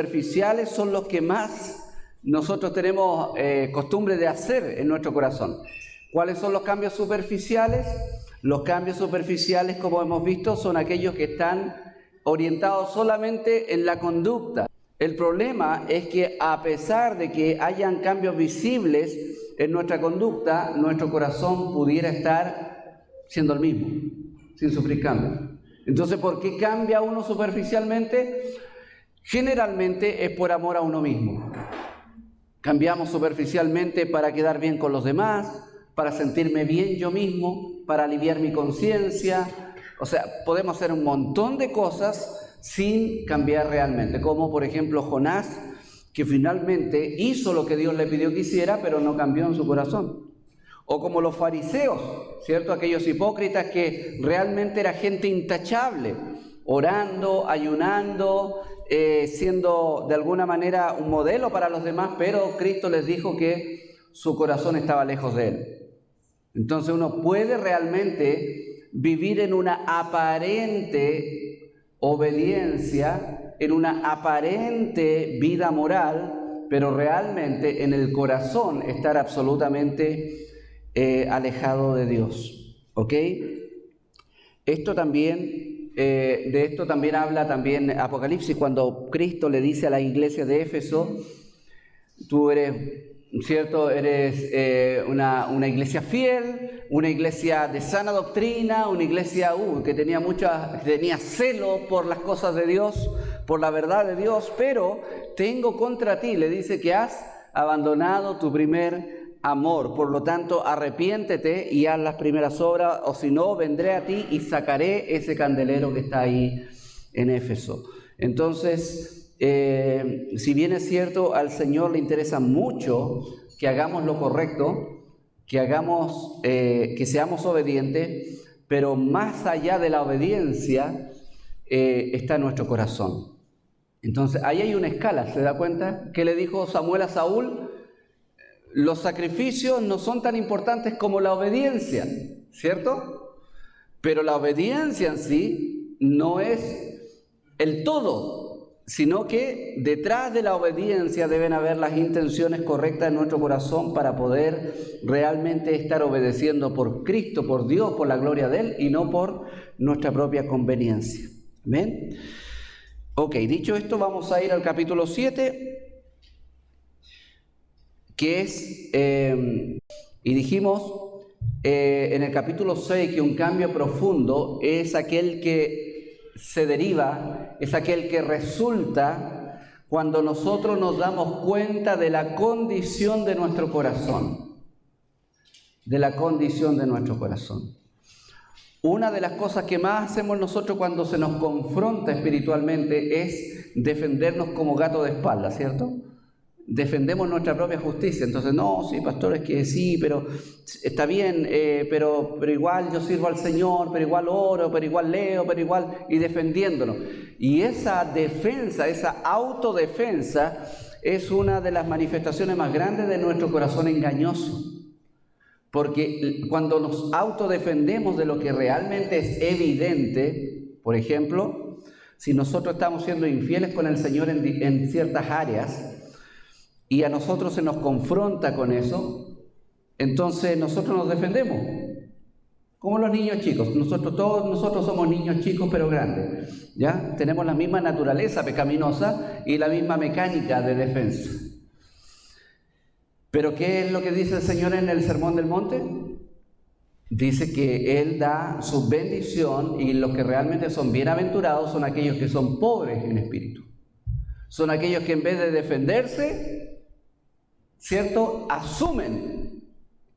superficiales son los que más nosotros tenemos costumbre de hacer en nuestro corazón. ¿Cuáles son los cambios superficiales? Los cambios superficiales, como hemos visto, son aquellos que están orientados solamente en la conducta. El problema es que a pesar de que hayan cambios visibles en nuestra conducta, nuestro corazón pudiera estar siendo el mismo, sin sufrir cambios. Entonces, ¿por qué cambia uno superficialmente? Generalmente es por amor a uno mismo. Cambiamos superficialmente para quedar bien con los demás, para sentirme bien yo mismo, para aliviar mi conciencia. O sea, podemos hacer un montón de cosas sin cambiar realmente, como por ejemplo Jonás, que finalmente hizo lo que Dios le pidió que hiciera, pero no cambió en su corazón. O como los fariseos, ¿cierto? Aquellos hipócritas que realmente era gente intachable, orando, ayunando, siendo de alguna manera un modelo para los demás, pero Cristo les dijo que su corazón estaba lejos de Él. Entonces uno puede realmente vivir en una aparente obediencia, en una aparente vida moral, pero realmente en el corazón estar absolutamente alejado de Dios. ¿Ok? Esto también, de esto también habla también Apocalipsis, cuando Cristo le dice a la iglesia de Éfeso: tú eres, ¿cierto? Eres una iglesia fiel, una iglesia de sana doctrina, una iglesia que tenía celo por las cosas de Dios, por la verdad de Dios, pero tengo contra ti, le dice, que has abandonado tu primer amor. Por lo tanto, arrepiéntete y haz las primeras obras, o si no, vendré a ti y sacaré ese candelero que está ahí en Éfeso. Entonces, si bien es cierto, al Señor le interesa mucho que hagamos lo correcto, que seamos obedientes, pero más allá de la obediencia está nuestro corazón. Entonces, ahí hay una escala, ¿se da cuenta? ¿Qué le dijo Samuel a Saúl? Los sacrificios no son tan importantes como la obediencia, ¿cierto? Pero la obediencia en sí no es el todo, sino que detrás de la obediencia deben haber las intenciones correctas en nuestro corazón para poder realmente estar obedeciendo por Cristo, por Dios, por la gloria de Él y no por nuestra propia conveniencia. ¿Amén? Ok, dicho esto, vamos a ir al capítulo 7, que es, y dijimos en el capítulo 6 que un cambio profundo es aquel que se deriva, es aquel que resulta cuando nosotros nos damos cuenta de la condición de nuestro corazón, de la condición de nuestro corazón. Una de las cosas que más hacemos nosotros cuando se nos confronta espiritualmente es defendernos como gato de espalda, ¿cierto? Defendemos nuestra propia justicia. Entonces, no, sí, pastor, es que sí, pero está bien, pero igual yo sirvo al Señor, pero igual oro, pero igual leo, pero igual, y defendiéndonos. Y esa defensa, esa autodefensa, es una de las manifestaciones más grandes de nuestro corazón engañoso. Porque cuando nos autodefendemos de lo que realmente es evidente, por ejemplo, si nosotros estamos siendo infieles con el Señor en ciertas áreas, y a nosotros se nos confronta con eso, entonces nosotros nos defendemos, como los niños chicos. Todos nosotros somos niños chicos pero grandes, ¿ya? Tenemos la misma naturaleza pecaminosa y la misma mecánica de defensa. Pero ¿qué es lo que dice el Señor en el Sermón del Monte? Dice que Él da su bendición, y los que realmente son bienaventurados son aquellos que son pobres en espíritu. Son aquellos que en vez de defenderse, ¿cierto?, asumen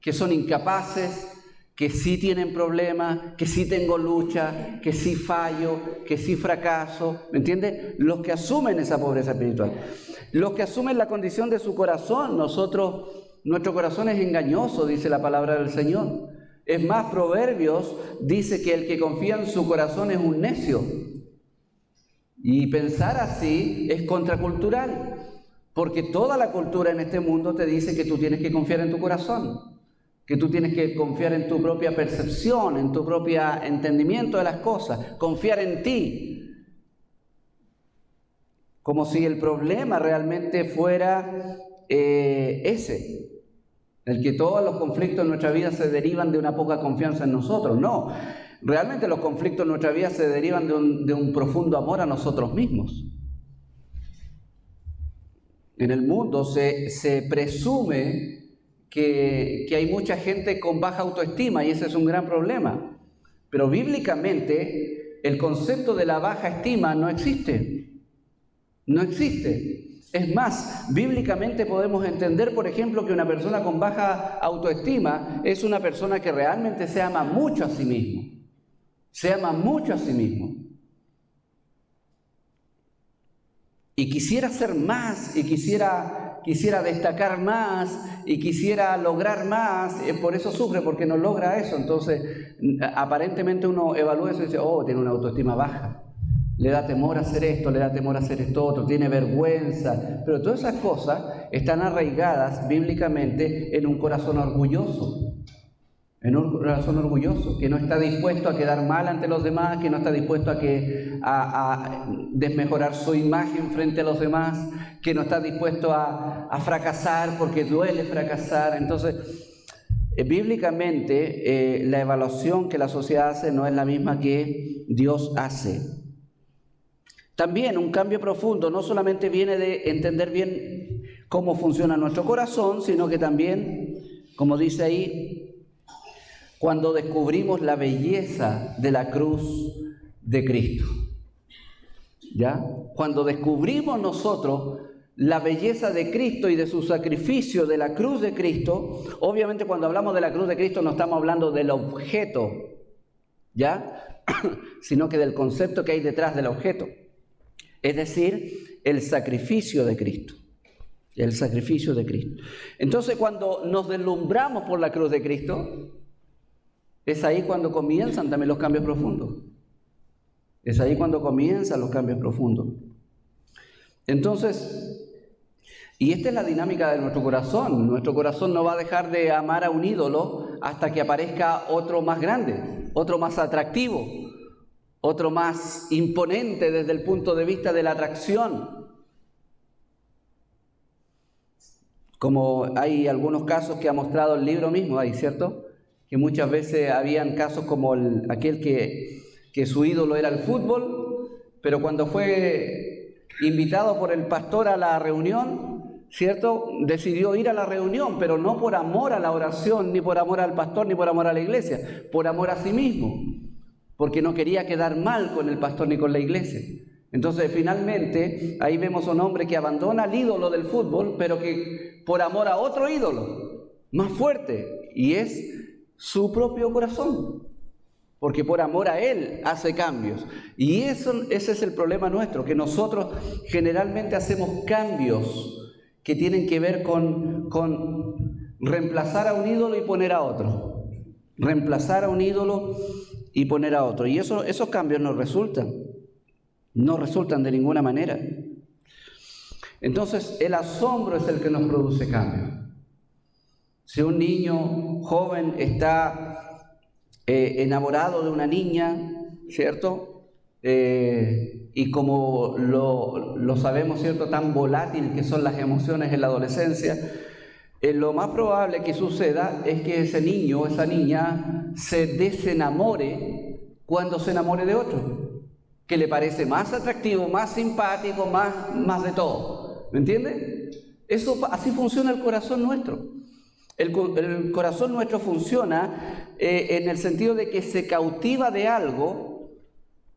que son incapaces, que sí tienen problemas, que sí tengo lucha, que sí fallo, que sí fracaso. ¿Me entiende? Los que asumen esa pobreza espiritual. Los que asumen la condición de su corazón. Nuestro corazón es engañoso, dice la palabra del Señor. Es más, Proverbios dice que el que confía en su corazón es un necio. Y pensar así es contracultural, porque toda la cultura en este mundo te dice que tú tienes que confiar en tu corazón, que tú tienes que confiar en tu propia percepción, en tu propio entendimiento de las cosas, confiar en ti. como si el problema realmente fuera ese, el que todos los conflictos en nuestra vida se derivan de una poca confianza en nosotros. No, realmente los conflictos en nuestra vida se derivan de un profundo amor a nosotros mismos. En el mundo se presume que hay mucha gente con baja autoestima y ese es un gran problema. Pero bíblicamente el concepto de la baja estima no existe. No existe. Es más, bíblicamente podemos entender, por ejemplo, que una persona con baja autoestima es una persona que realmente se ama mucho a sí mismo. Se ama mucho a sí mismo. Y quisiera ser más, y quisiera destacar más, y quisiera lograr más, por eso sufre, porque no logra eso. Entonces, aparentemente uno evalúa eso y dice, oh, tiene una autoestima baja. Le da temor a hacer esto, le da temor a hacer esto otro, tiene vergüenza. Pero todas esas cosas están arraigadas bíblicamente en un corazón orgulloso. En un corazón orgulloso, que no está dispuesto a quedar mal ante los demás, que no está dispuesto a desmejorar su imagen frente a los demás, que no está dispuesto a fracasar porque duele fracasar. Entonces, bíblicamente, la evaluación que la sociedad hace no es la misma que Dios hace. También un cambio profundo no solamente viene de entender bien cómo funciona nuestro corazón, sino que también, como dice ahí, cuando descubrimos la belleza de la cruz de Cristo. ¿Ya? Cuando descubrimos nosotros la belleza de Cristo y de su sacrificio de la cruz de Cristo, obviamente cuando hablamos de la cruz de Cristo no estamos hablando del objeto, ¿ya? Sino que del concepto que hay detrás del objeto. Es decir, el sacrificio de Cristo. El sacrificio de Cristo. Entonces, cuando nos deslumbramos por la cruz de Cristo, es ahí cuando comienzan también los cambios profundos. Es ahí cuando comienzan los cambios profundos. Entonces, y esta es la dinámica de nuestro corazón. Nuestro corazón no va a dejar de amar a un ídolo hasta que aparezca otro más grande, otro más atractivo, otro más imponente desde el punto de vista de la atracción. Como hay algunos casos que ha mostrado el libro mismo, ¿cierto? Que muchas veces habían casos como aquel que su ídolo era el fútbol, pero cuando fue invitado por el pastor a la reunión, ¿cierto? Decidió ir a la reunión, pero no por amor a la oración, ni por amor al pastor, ni por amor a la iglesia, por amor a sí mismo, porque no quería quedar mal con el pastor ni con la iglesia. Entonces, finalmente, ahí vemos a un hombre que abandona al ídolo del fútbol, pero que por amor a otro ídolo, más fuerte, y es su propio corazón, porque por amor a él hace cambios. Y ese es el problema nuestro, que nosotros generalmente hacemos cambios que tienen que ver con reemplazar a un ídolo y poner a otro. Reemplazar a un ídolo y poner a otro. Y esos cambios no resultan de ninguna manera. Entonces, el asombro es el que nos produce cambio. Si un niño joven está enamorado de una niña, ¿cierto? Y como lo sabemos, ¿cierto?, tan volátil que son las emociones en la adolescencia, lo más probable que suceda es que ese niño o esa niña se desenamore cuando se enamore de otro, que le parece más atractivo, más simpático, más de todo. ¿Me entiende? Así funciona el corazón nuestro. El corazón nuestro funciona en el sentido de que se cautiva de algo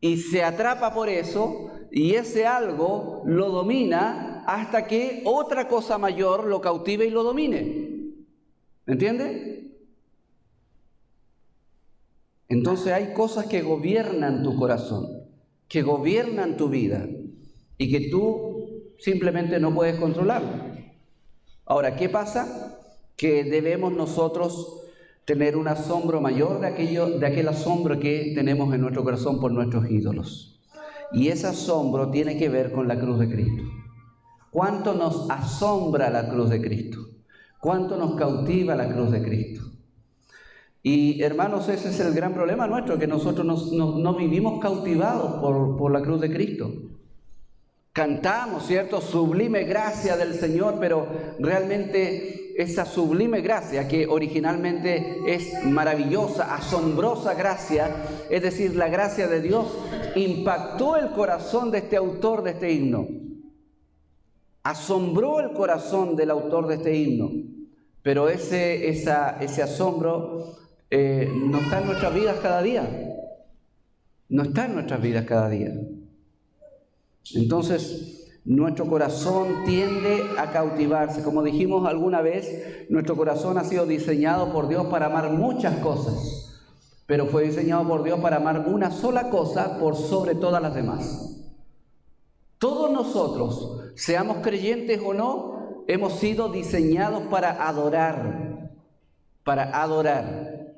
y se atrapa por eso, y ese algo lo domina hasta que otra cosa mayor lo cautive y lo domine. ¿Me entiende? Entonces hay cosas que gobiernan tu corazón, que gobiernan tu vida y que tú simplemente no puedes controlar. Ahora, ¿qué pasa? Que debemos nosotros tener un asombro mayor de aquel asombro que tenemos en nuestro corazón por nuestros ídolos. Y ese asombro tiene que ver con la cruz de Cristo. ¿Cuánto nos asombra la cruz de Cristo? ¿Cuánto nos cautiva la cruz de Cristo? Y hermanos, ese es el gran problema nuestro, que nosotros no vivimos cautivados por la cruz de Cristo. Cantamos, ¿cierto? Sublime gracia del Señor, pero realmente esa sublime gracia que originalmente es maravillosa, asombrosa gracia, es decir, la gracia de Dios, impactó el corazón de este autor de este himno. Asombró el corazón del autor de este himno, pero ese asombro no está en nuestras vidas cada día. No está en nuestras vidas cada día. Entonces, nuestro corazón tiende a cautivarse. Como dijimos alguna vez, nuestro corazón ha sido diseñado por Dios para amar muchas cosas, pero fue diseñado por Dios para amar una sola cosa por sobre todas las demás. Todos nosotros, seamos creyentes o no, hemos sido diseñados para adorar. Para adorar.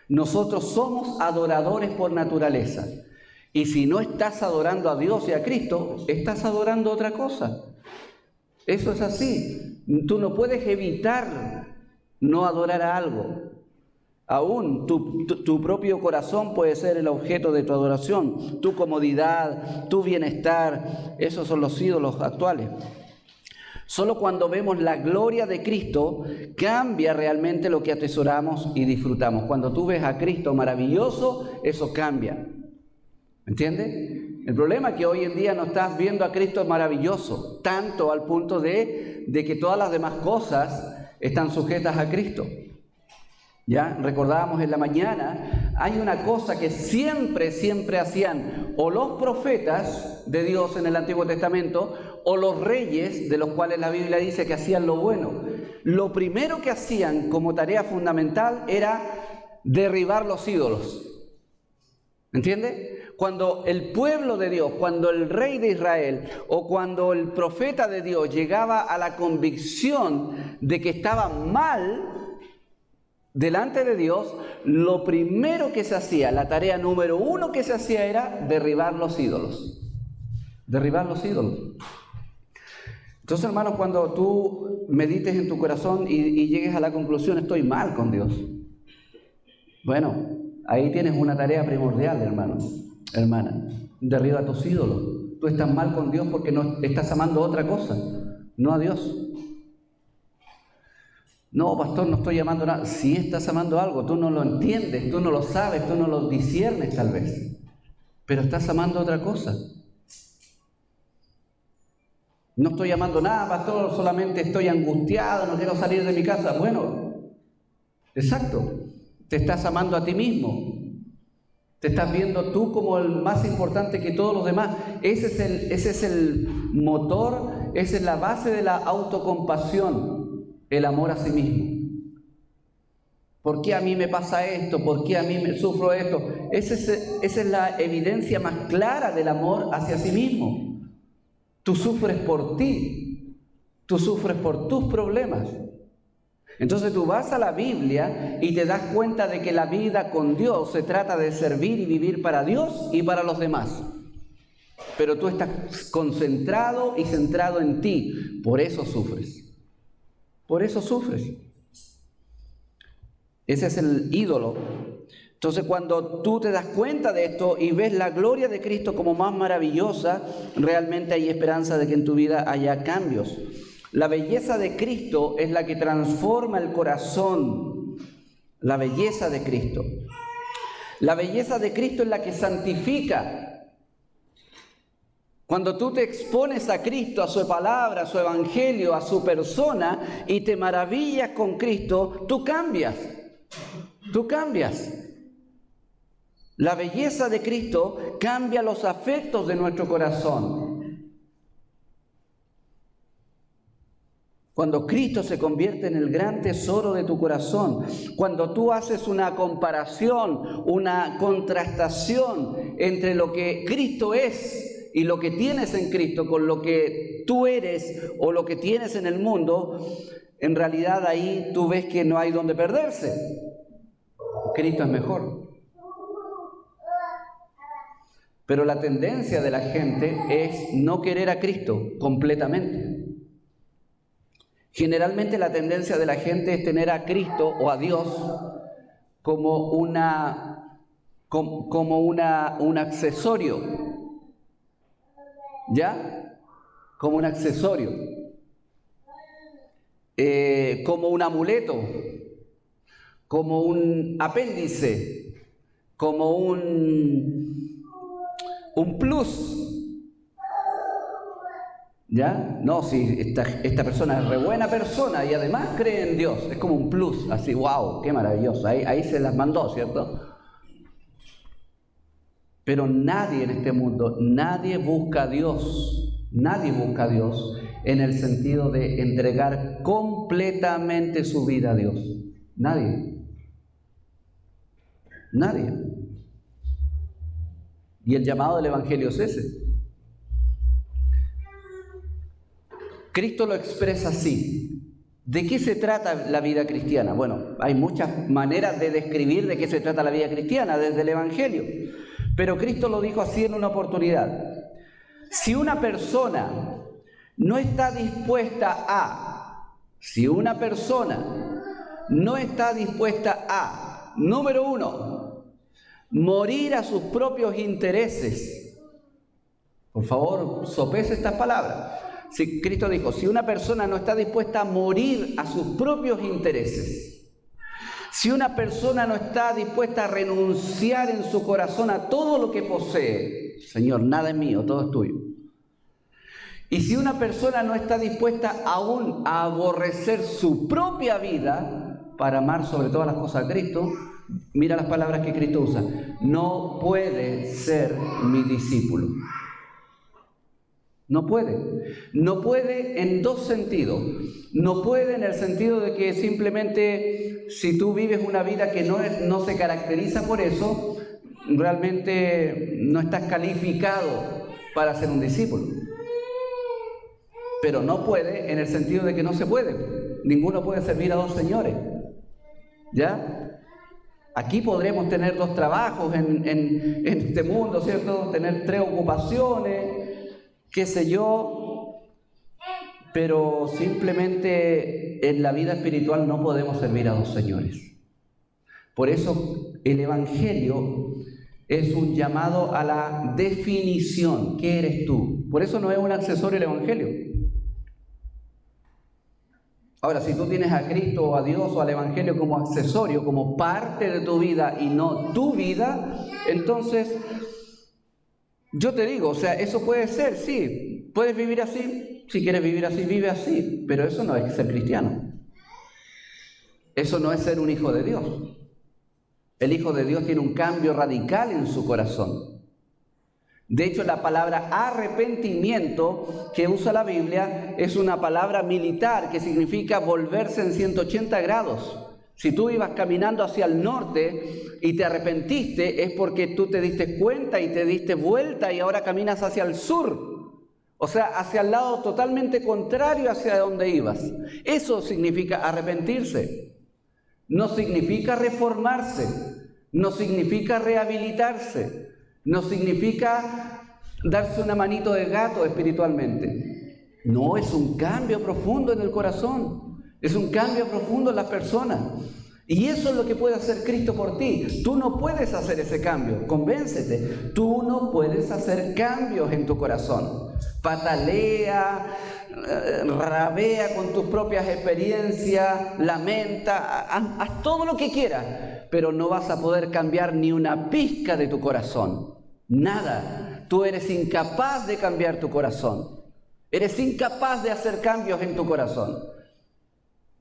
Nosotros somos adoradores por naturaleza. Y si no estás adorando a Dios y a Cristo, estás adorando otra cosa. Eso es así. Tú no puedes evitar no adorar a algo. Aún tu propio corazón puede ser el objeto de tu adoración. Tu comodidad, tu bienestar, esos son los ídolos actuales. Solo cuando vemos la gloria de Cristo cambia realmente lo que atesoramos y disfrutamos. Cuando tú ves a Cristo maravilloso, eso cambia. ¿Entiendes? El problema es que hoy en día no estás viendo a Cristo maravilloso, tanto al punto de que todas las demás cosas están sujetas a Cristo. Ya recordábamos en la mañana, hay una cosa que siempre hacían o los profetas de Dios en el Antiguo Testamento o los reyes, de los cuales la Biblia dice que hacían lo bueno. Lo primero que hacían como tarea fundamental era derribar los ídolos. ¿Entiende? Cuando el pueblo de Dios, cuando el rey de Israel o cuando el profeta de Dios llegaba a la convicción de que estaba mal delante de Dios, lo primero que se hacía, la tarea número 1 que se hacía era derribar los ídolos. Derribar los ídolos. Entonces, hermanos, cuando tú medites en tu corazón y llegues a la conclusión, estoy mal con Dios. Bueno, ahí tienes una tarea primordial, hermano, hermana. Derriba tus ídolos. Tú estás mal con Dios porque no estás amando otra cosa, no a Dios. No, pastor, no estoy amando nada. Sí estás amando algo, tú no lo entiendes, tú no lo sabes, tú no lo disciernes tal vez, pero estás amando otra cosa. No estoy amando nada, pastor, solamente estoy angustiado, no quiero salir de mi casa. Bueno, exacto, te estás amando a ti mismo. Te estás viendo tú como el más importante que todos los demás. Ese es el motor, esa es la base de la autocompasión, el amor a sí mismo. ¿Por qué a mí me pasa esto? ¿Por qué a mí me sufro esto? Esa es la evidencia más clara del amor hacia sí mismo. Tú sufres por ti, tú sufres por tus problemas. Entonces tú vas a la Biblia y te das cuenta de que la vida con Dios se trata de servir y vivir para Dios y para los demás. Pero tú estás concentrado y centrado en ti, por eso sufres. Por eso sufres. Ese es el ídolo. Entonces cuando tú te das cuenta de esto y ves la gloria de Cristo como más maravillosa, realmente hay esperanza de que en tu vida haya cambios. La belleza de Cristo es la que transforma el corazón. La belleza de Cristo. La belleza de Cristo es la que santifica. Cuando tú te expones a Cristo, a su palabra, a su evangelio, a su persona y te maravillas con Cristo, tú cambias. Tú cambias. La belleza de Cristo cambia los afectos de nuestro corazón. Cuando Cristo se convierte en el gran tesoro de tu corazón, cuando tú haces una comparación, una contrastación entre lo que Cristo es y lo que tienes en Cristo con lo que tú eres o lo que tienes en el mundo, en realidad ahí tú ves que no hay donde perderse. Cristo es mejor. Pero la tendencia de la gente es no querer a Cristo completamente. Generalmente la tendencia de la gente es tener a Cristo o a Dios como un accesorio. ¿Ya? como un accesorio, como un amuleto, como un apéndice, como un plus. ¿Ya? No, si esta persona es re buena persona y además cree en Dios, es como un plus, así, wow, qué maravilloso, ahí se las mandó, ¿cierto? Pero nadie en este mundo, nadie busca a Dios en el sentido de entregar completamente su vida a Dios. Nadie. Y el llamado del Evangelio es ese. Cristo lo expresa así. ¿De qué se trata la vida cristiana? Bueno, hay muchas maneras de describir de qué se trata la vida cristiana desde el Evangelio, pero Cristo lo dijo así en una oportunidad. Si una persona no está dispuesta a, número uno, morir a sus propios intereses. Por favor, sopese estas palabras. Si Cristo dijo, si una persona no está dispuesta a morir a sus propios intereses, si una persona no está dispuesta a renunciar en su corazón a todo lo que posee, Señor, nada es mío, todo es tuyo. Y si una persona no está dispuesta aún a aborrecer su propia vida para amar sobre todas las cosas a Cristo, mira las palabras que Cristo usa, no puede ser mi discípulo. No puede en dos sentidos. No puede en el sentido de que simplemente si tú vives una vida que no se caracteriza por eso, realmente no estás calificado para ser un discípulo. Pero no puede en el sentido de que no se puede. Ninguno puede servir a dos señores. ¿Ya? Aquí podremos tener dos trabajos en este mundo, ¿cierto? Tener 3 ocupaciones, qué sé yo, pero simplemente en la vida espiritual no podemos servir a dos señores. Por eso el Evangelio es un llamado a la definición. ¿Qué eres tú? Por eso no es un accesorio el Evangelio. Ahora, si tú tienes a Cristo o a Dios o al Evangelio como accesorio, como parte de tu vida y no tu vida, entonces yo te digo, o sea, eso puede ser, sí. ¿Puedes vivir así? Si quieres vivir así, vive así. Pero eso no es ser cristiano. Eso no es ser un hijo de Dios. El hijo de Dios tiene un cambio radical en su corazón. De hecho, la palabra arrepentimiento que usa la Biblia es una palabra militar que significa volverse en 180 grados. Si tú ibas caminando hacia el norte y te arrepentiste, es porque tú te diste cuenta y te diste vuelta y ahora caminas hacia el sur. O sea, hacia el lado totalmente contrario hacia donde ibas. Eso significa arrepentirse. No significa reformarse. No significa rehabilitarse. No significa darse una manito de gato espiritualmente. No, es un cambio profundo en el corazón. Es un cambio profundo en las personas. Y eso es lo que puede hacer Cristo por ti. Tú no puedes hacer ese cambio. Convéncete. Tú no puedes hacer cambios en tu corazón. Patalea, rabea con tus propias experiencias, lamenta, haz todo lo que quieras, pero no vas a poder cambiar ni una pizca de tu corazón. Nada. Tú eres incapaz de cambiar tu corazón. Eres incapaz de hacer cambios en tu corazón.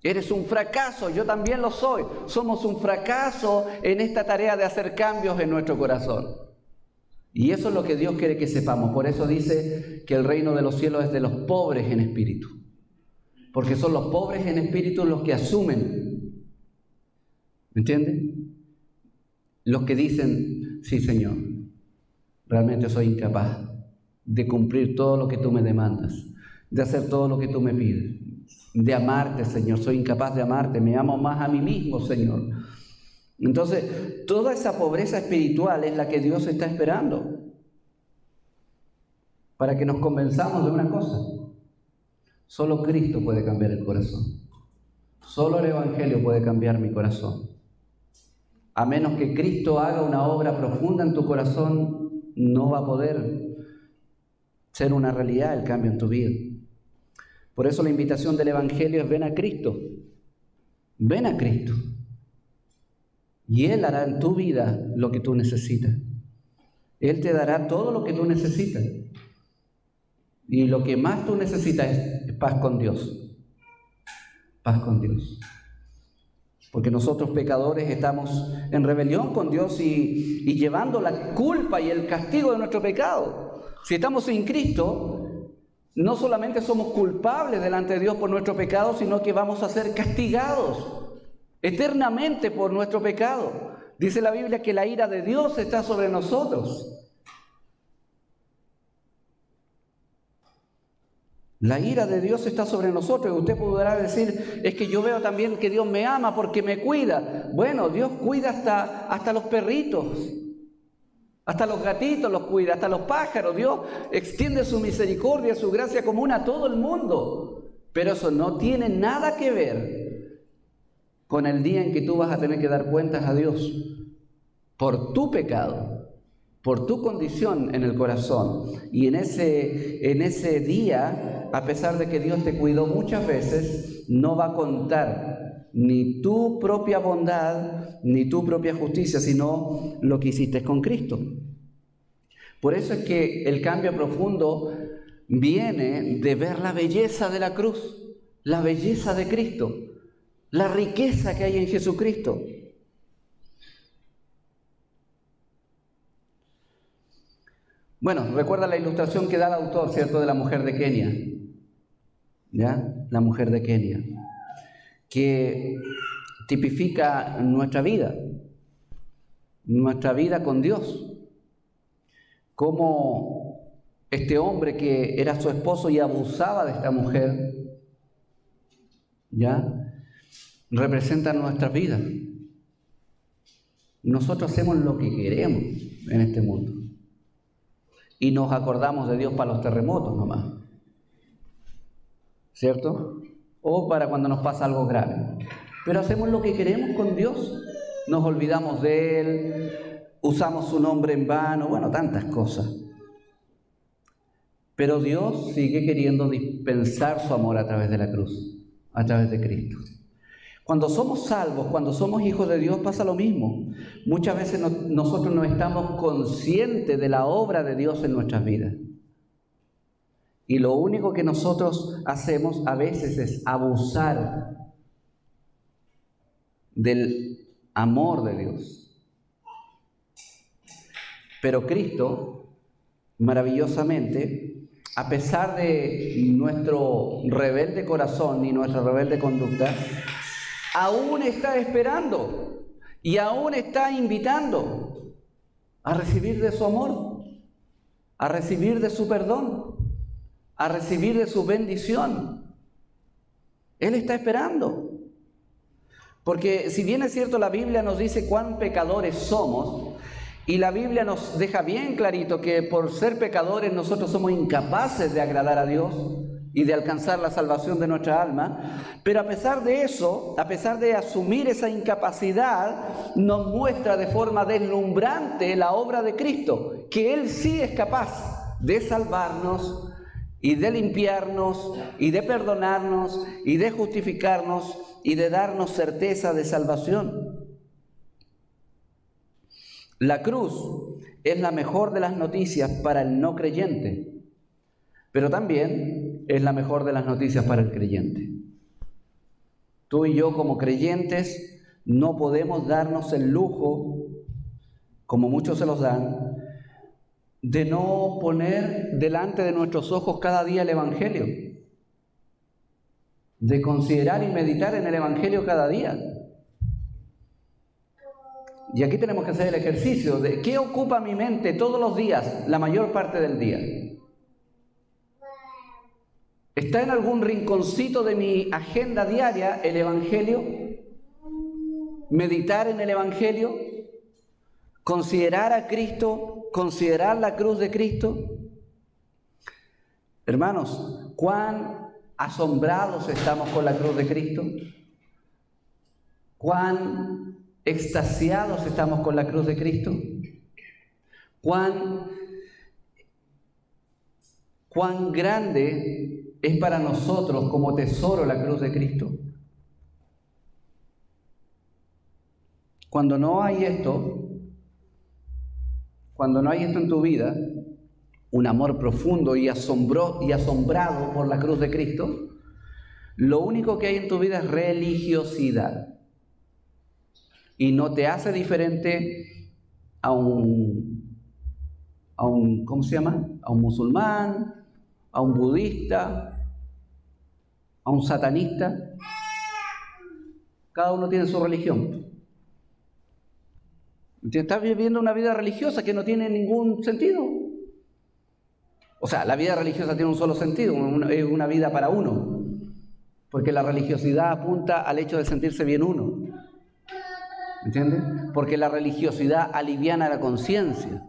Eres un fracaso, yo también lo soy. Somos un fracaso en esta tarea de hacer cambios en nuestro corazón. Y eso es lo que Dios quiere que sepamos. Por eso dice que el reino de los cielos es de los pobres en espíritu. Porque son los pobres en espíritu los que asumen. ¿Me entienden? Los que dicen, sí, Señor, realmente soy incapaz de cumplir todo lo que tú me demandas, de hacer todo lo que tú me pides. De amarte, Señor, soy incapaz de amarte, me amo más a mí mismo, Señor. Entonces, toda esa pobreza espiritual es la que Dios está esperando para que nos convenzamos de una cosa: solo Cristo puede cambiar el corazón, solo el Evangelio puede cambiar mi corazón. A menos que Cristo haga una obra profunda en tu corazón, no va a poder ser una realidad el cambio en tu vida. Por eso la invitación del Evangelio es: ven a Cristo. Ven a Cristo. Y Él hará en tu vida lo que tú necesitas. Él te dará todo lo que tú necesitas. Y lo que más tú necesitas es paz con Dios. Paz con Dios. Porque nosotros pecadores estamos en rebelión con Dios y llevando la culpa y el castigo de nuestro pecado. Si estamos sin Cristo, no solamente somos culpables delante de Dios por nuestro pecado, sino que vamos a ser castigados eternamente por nuestro pecado. Dice la Biblia que la ira de Dios está sobre nosotros. La ira de Dios está sobre nosotros. Y usted podrá decir: es que yo veo también que Dios me ama porque me cuida. Bueno, Dios cuida hasta los perritos, hasta los gatitos los cuida, hasta los pájaros. Dios extiende su misericordia, su gracia común a todo el mundo. Pero eso no tiene nada que ver con el día en que tú vas a tener que dar cuentas a Dios por tu pecado, por tu condición en el corazón. Y en ese día, a pesar de que Dios te cuidó muchas veces, no va a contar ni tu propia bondad, ni tu propia justicia, sino lo que hiciste con Cristo. Por eso es que el cambio profundo viene de ver la belleza de la cruz, la belleza de Cristo, la riqueza que hay en Jesucristo. Bueno, recuerda la ilustración que da el autor, ¿cierto?, de la mujer de Kenia. ¿Ya? La mujer de Kenia, que tipifica nuestra vida con Dios. Como este hombre que era su esposo y abusaba de esta mujer, ¿ya?, representa nuestras vidas. Nosotros hacemos lo que queremos en este mundo y nos acordamos de Dios para los terremotos nomás, ¿cierto? O para cuando nos pasa algo grave. Pero hacemos lo que queremos con Dios. Nos olvidamos de Él, usamos su nombre en vano, bueno, tantas cosas. Pero Dios sigue queriendo dispensar su amor a través de la cruz, a través de Cristo. Cuando somos salvos, cuando somos hijos de Dios, pasa lo mismo. Muchas veces nosotros no estamos conscientes de la obra de Dios en nuestras vidas. Y lo único que nosotros hacemos a veces es abusar del amor de Dios. Pero Cristo, maravillosamente, a pesar de nuestro rebelde corazón y nuestra rebelde conducta, aún está esperando y aún está invitando a recibir de su amor, a recibir de su perdón, a recibir de su bendición. Él está esperando. Porque si bien es cierto, la Biblia nos dice cuán pecadores somos, y la Biblia nos deja bien clarito que por ser pecadores nosotros somos incapaces de agradar a Dios y de alcanzar la salvación de nuestra alma, pero a pesar de eso, a pesar de asumir esa incapacidad, nos muestra de forma deslumbrante la obra de Cristo, que Él sí es capaz de salvarnos y de limpiarnos y de perdonarnos y de justificarnos y de darnos certeza de salvación. La cruz es la mejor de las noticias para el no creyente, pero también es la mejor de las noticias para el creyente. Tú y yo como creyentes no podemos darnos el lujo, como muchos se los dan, de no poner delante de nuestros ojos cada día el Evangelio, de considerar y meditar en el Evangelio cada día. Y aquí tenemos que hacer el ejercicio de ¿qué ocupa mi mente todos los días, la mayor parte del día? ¿Está en algún rinconcito de mi agenda diaria el Evangelio? ¿Meditar en el Evangelio? ¿Considerar a Cristo? ¿Considerar la cruz de Cristo? Hermanos, ¿cuán asombrados estamos con la cruz de Cristo? ¿Cuán extasiados estamos con la cruz de Cristo? ¿Cuán cuán grande es para nosotros como tesoro la cruz de Cristo. Cuando no hay esto en tu vida, un amor profundo y asombrado por la cruz de Cristo, lo único que hay en tu vida es religiosidad. Y no te hace diferente a un ¿cómo se llama? A un musulmán, a un budista, a un satanista. Cada uno tiene su religión. Estás viviendo una vida religiosa que no tiene ningún sentido. O sea, la vida religiosa tiene un solo sentido, es una vida para uno. Porque la religiosidad apunta al hecho de sentirse bien uno. ¿Entiendes? Porque la religiosidad aliviana la conciencia.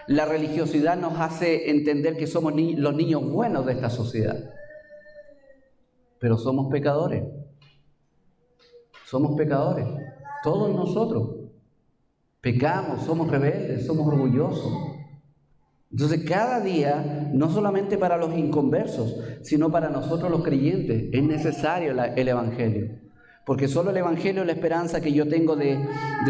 La religiosidad nos hace entender que somos los niños buenos de esta sociedad. Pero somos pecadores. Somos pecadores. Todos nosotros. Pecamos, somos rebeldes, somos orgullosos. Entonces cada día, no solamente para los inconversos, sino para nosotros los creyentes, es necesario el Evangelio. Porque solo el Evangelio es la esperanza que yo tengo de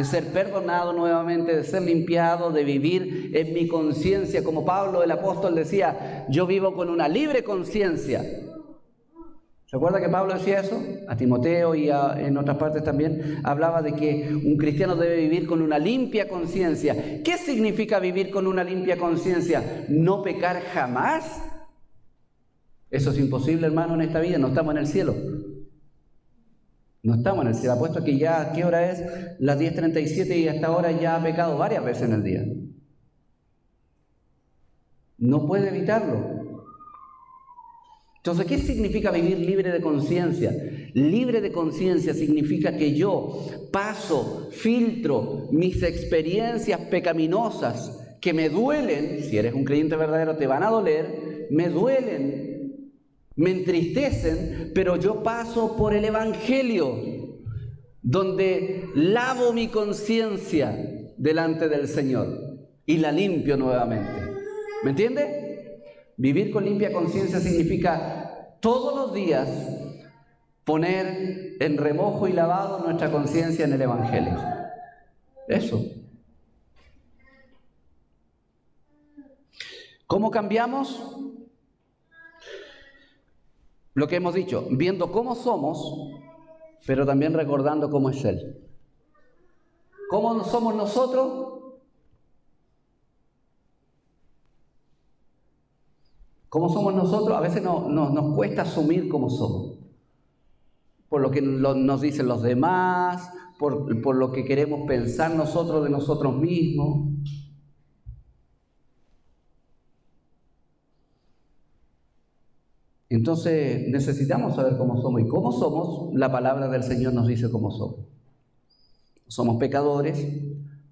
ser perdonado nuevamente, de ser limpiado, de vivir en mi conciencia. Como Pablo el apóstol decía, yo vivo con una libre conciencia. ¿Se acuerda que Pablo decía eso? A Timoteo y en otras partes también hablaba de que un cristiano debe vivir con una limpia conciencia. ¿Qué significa vivir con una limpia conciencia? ¿No pecar jamás? Eso es imposible, hermano, en esta vida. No estamos en el cielo. No estamos en el cielo. Apuesto que ya, ¿qué hora es? Las 10:37 y hasta ahora ya ha pecado varias veces en el día. No puede evitarlo. Entonces, ¿qué significa vivir libre de conciencia? Libre de conciencia significa que yo filtro mis experiencias pecaminosas que me duelen. Si eres un creyente verdadero te van a doler, me duelen, me entristecen, pero yo paso por el Evangelio, donde lavo mi conciencia delante del Señor y la limpio nuevamente. ¿Me entiende? Vivir con limpia conciencia significa todos los días poner en remojo y lavado nuestra conciencia en el Evangelio. Eso. ¿Cómo cambiamos? Lo que hemos dicho, viendo cómo somos, pero también recordando cómo es Él. ¿Cómo somos nosotros? ¿Cómo somos nosotros? A veces nos cuesta asumir cómo somos. Por lo que nos dicen los demás, por lo que queremos pensar nosotros de nosotros mismos. Entonces necesitamos saber cómo somos. ¿Y cómo somos? La palabra del Señor nos dice cómo somos. Somos pecadores,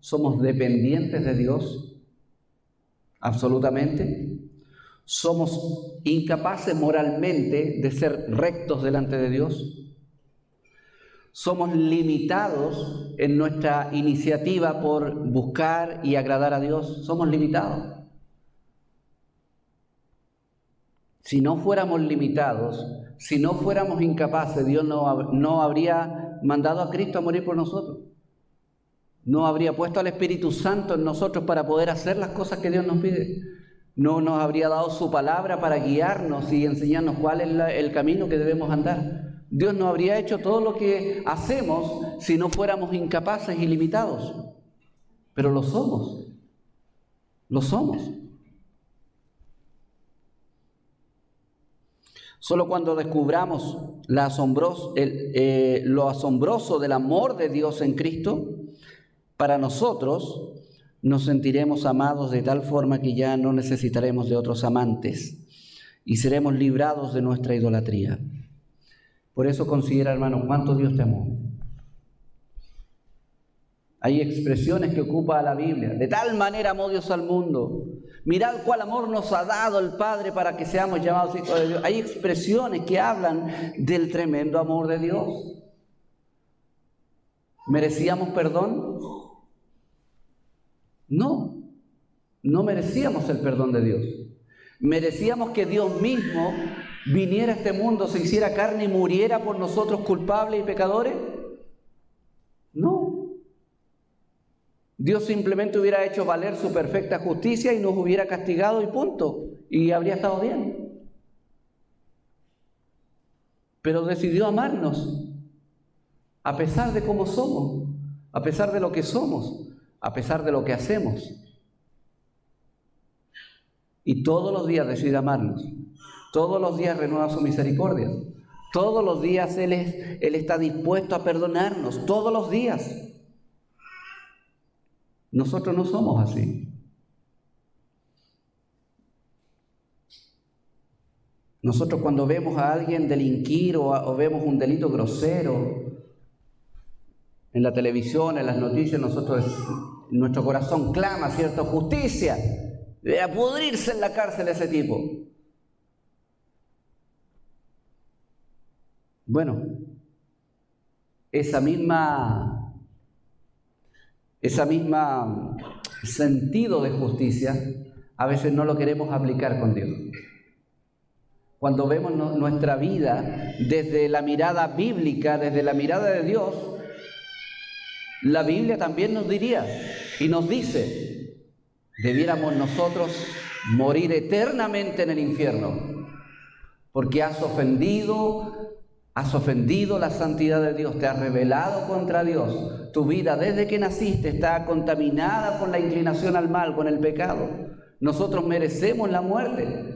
somos dependientes de Dios, absolutamente. Somos incapaces moralmente de ser rectos delante de Dios. Somos limitados en nuestra iniciativa por buscar y agradar a Dios. Somos limitados. Si no fuéramos limitados, si no fuéramos incapaces, Dios no habría mandado a Cristo a morir por nosotros. No habría puesto al Espíritu Santo en nosotros para poder hacer las cosas que Dios nos pide. No nos habría dado su palabra para guiarnos y enseñarnos cuál es el camino que debemos andar. Dios no habría hecho todo lo que hacemos si no fuéramos incapaces y limitados. Pero lo somos. Lo somos. Solo cuando descubramos lo asombroso del amor de Dios en Cristo, para nosotros nos sentiremos amados de tal forma que ya no necesitaremos de otros amantes y seremos librados de nuestra idolatría. Por eso considera, hermano, cuánto Dios te amó. Hay expresiones que ocupa la Biblia. De tal manera amó Dios al mundo. Mirad cuál amor nos ha dado el Padre para que seamos llamados hijos de Dios. Hay expresiones que hablan del tremendo amor de Dios. ¿Merecíamos perdón? No merecíamos el perdón de Dios. ¿Merecíamos que Dios mismo viniera a este mundo, se hiciera carne y muriera por nosotros culpables y pecadores? No. Dios simplemente hubiera hecho valer su perfecta justicia y nos hubiera castigado y punto. Y habría estado bien. Pero decidió amarnos, a pesar de cómo somos, a pesar de lo que somos, a pesar de lo que hacemos. Y todos los días decide amarnos. Todos los días renueva su misericordia. Todos los días Él está dispuesto a perdonarnos. Todos los días. Nosotros no somos así. Nosotros cuando vemos a alguien delinquir o vemos un delito grosero en la televisión, en las noticias, nuestro corazón clama, ¿cierto? Justicia. Debe a pudrirse en la cárcel ese tipo. Bueno, esa misma sentido de justicia a veces no lo queremos aplicar con Dios. Cuando vemos nuestra vida desde la mirada bíblica, desde la mirada de Dios, la Biblia también nos diría y nos dice: debiéramos nosotros morir eternamente en el infierno, porque has ofendido la santidad de Dios, te has rebelado contra Dios. Tu vida desde que naciste está contaminada con la inclinación al mal, con el pecado. Nosotros merecemos la muerte.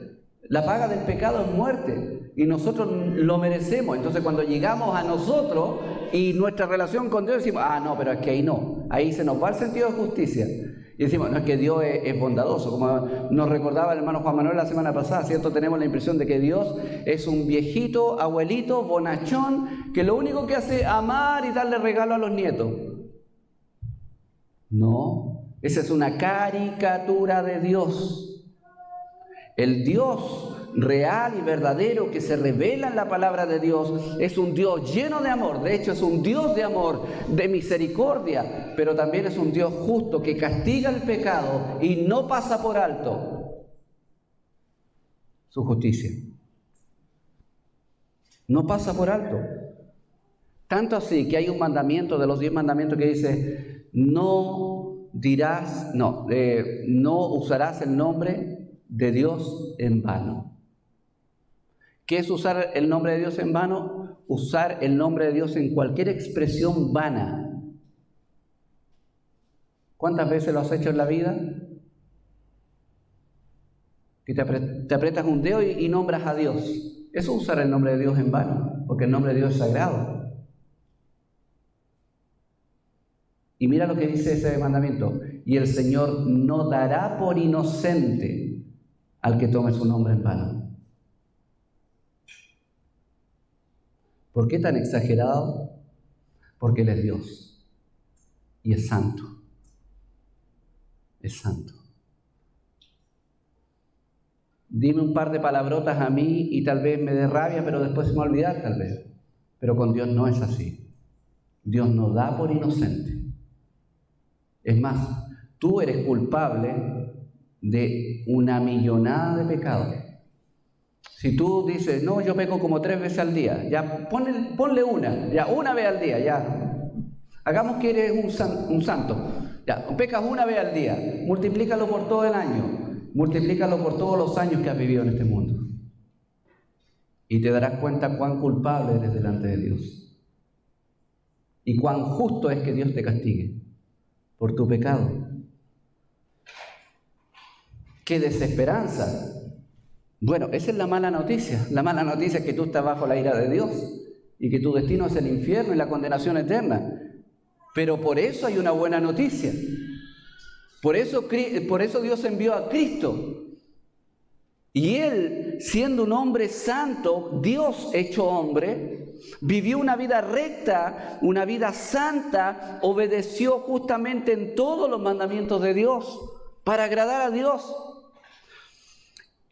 La paga del pecado es muerte y nosotros lo merecemos. Entonces cuando llegamos a nosotros y nuestra relación con Dios decimos: no, pero es que ahí no, ahí se nos va el sentido de justicia. Y decimos: no, es que Dios es bondadoso. Como nos recordaba el hermano Juan Manuel la semana pasada, ¿cierto? Tenemos la impresión de que Dios es un viejito, abuelito, bonachón, que lo único que hace es amar y darle regalo a los nietos. No, esa es una caricatura de Dios. El Dios real y verdadero que se revela en la palabra de Dios es un Dios lleno de amor. De hecho, es un Dios de amor, de misericordia, pero también es un Dios justo que castiga el pecado y no pasa por alto su justicia. No pasa por alto. Tanto así que hay un mandamiento de los 10 mandamientos que dice: no usarás el nombre de Dios en vano. ¿Qué es usar el nombre de Dios en vano? Usar el nombre de Dios en cualquier expresión vana. ¿Cuántas veces lo has hecho en la vida? Que te aprietas un dedo y nombras a Dios. Eso es usar el nombre de Dios en vano, porque el nombre de Dios es sagrado. Y mira lo que dice ese mandamiento: y el Señor no dará por inocente al que tome su nombre en vano. ¿Por qué tan exagerado? Porque Él es Dios y es santo. Es santo. Dime un par de palabrotas a mí y tal vez me dé rabia, pero después se me va a olvidar tal vez. Pero con Dios no es así. Dios no da por inocente. Es más, tú eres culpable de una millonada de pecados. Si tú dices: no, yo peco como 3 veces al día, ya ponle una vez al día, ya. Hagamos que eres un santo. Ya, pecas una vez al día, multiplícalo por todo el año, multiplícalo por todos los años que has vivido en este mundo. Y te darás cuenta cuán culpable eres delante de Dios. Y cuán justo es que Dios te castigue por tu pecado. ¡Qué desesperanza! Bueno, esa es la mala noticia. La mala noticia es que tú estás bajo la ira de Dios y que tu destino es el infierno y la condenación eterna. Pero por eso hay una buena noticia. Por eso Dios envió a Cristo. Y Él, siendo un hombre santo, Dios hecho hombre, vivió una vida recta, una vida santa, obedeció justamente en todos los mandamientos de Dios para agradar a Dios.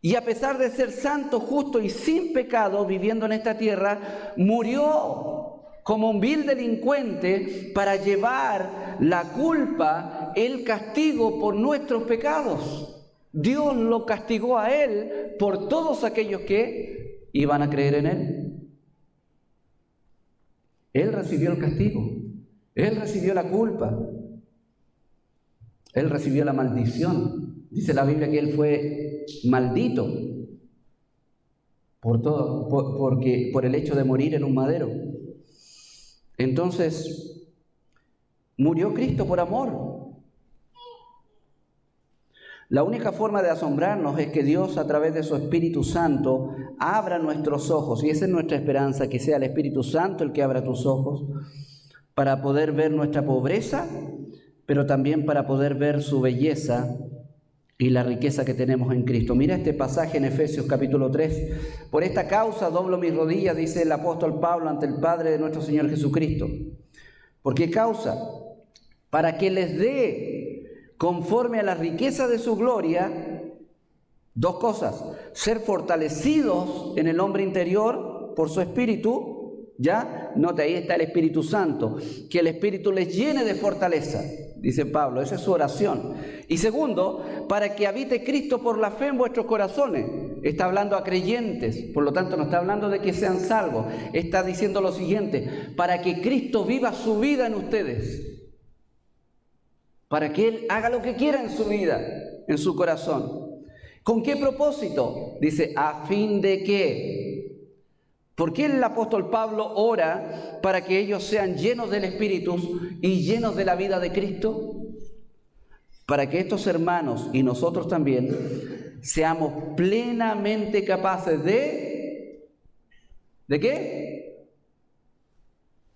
Y a pesar de ser santo, justo y sin pecado, viviendo en esta tierra, murió como un vil delincuente para llevar la culpa, el castigo por nuestros pecados. Dios lo castigó a él por todos aquellos que iban a creer en él. Él recibió el castigo, él recibió la culpa, él recibió la maldición. Dice la Biblia que él fue maldito por el hecho de morir en un madero. Entonces, murió Cristo por amor. La única forma de asombrarnos es que Dios, a través de su Espíritu Santo, abra nuestros ojos, y esa es nuestra esperanza, que sea el Espíritu Santo el que abra tus ojos, para poder ver nuestra pobreza, pero también para poder ver su belleza y la riqueza que tenemos en Cristo. Mira este pasaje en Efesios capítulo 3. Por esta causa doblo mis rodillas, dice el apóstol Pablo, ante el Padre de nuestro Señor Jesucristo. ¿Por qué causa? Para que les dé, conforme a la riqueza de su gloria, dos cosas: ser fortalecidos en el hombre interior por su Espíritu, ¿ya? Note, ahí está el Espíritu Santo, que el Espíritu les llene de fortaleza, dice Pablo, esa es su oración. Y segundo, para que habite Cristo por la fe en vuestros corazones. Está hablando a creyentes, por lo tanto no está hablando de que sean salvos, está diciendo lo siguiente: para que Cristo viva su vida en ustedes, para que Él haga lo que quiera en su vida, en su corazón. ¿Con qué propósito? Dice, a fin de que. ¿Por qué el apóstol Pablo ora para que ellos sean llenos del Espíritu y llenos de la vida de Cristo? Para que estos hermanos y nosotros también seamos plenamente capaces de... ¿De qué?